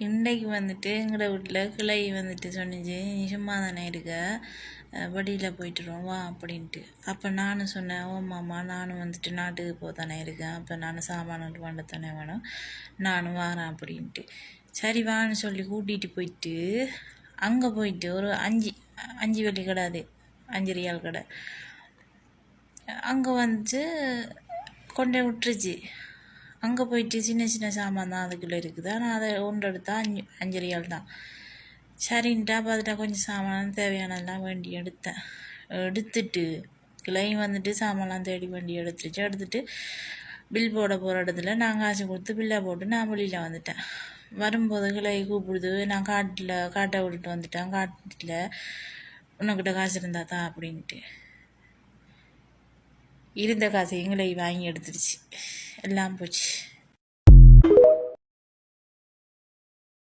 இன்றைக்கு வந்துட்டு எங்களோட வீட்டில் கிளை வந்துட்டு சொன்னிச்சு, நீ சும்மா தானே இருக்க, வழியில் போயிட்டுருவோம் வா அப்படின்ட்டு. அப்போ நானும் சொன்னேன், ஓ மாமா நானும் வந்துட்டு நாட்டுக்கு போதானே இருக்கேன், அப்போ நானும் சாமான் வாங்க தானே வேணும், நானும் வாரேன் அப்படின்ட்டு. சரி வான்னு சொல்லி கூட்டிகிட்டு போயிட்டு அங்கே போயிட்டு ஒரு அஞ்சு வெள்ளி கடை, அது 5 ரியால் கடை, அங்கே வந்து கொண்டே விட்டுருச்சு. அங்கே போயிட்டு சின்ன சின்ன சாமான் தான் அதுக்குள்ளே இருக்குது, ஆனால் அதை ஒன்று எடுத்தால் 5 ரியால் தான். சரின்ட்டா பார்த்துட்டா கொஞ்சம் சாமான் தேவையானதெல்லாம் வேண்டி எடுத்துட்டு கிளையும் வந்துட்டு சாமான்லாம் தேடி வேண்டி எடுத்துட்டு பில் போட போகிற இடத்துல நான் காசு கொடுத்து பில்லை போட்டு நான் வெளியில் வந்துட்டேன். வரும்போது கிளை கூப்பிடுது, நான் காட்டை விட்டுட்டு வந்துட்டேன், காட்டில் உன்கிட்ட காசு இருந்தா தான் அப்படின்ட்டு. இருந்த காசை எங்களை வாங்கி எடுத்துடுச்சு, எல்லாம் போச்சு.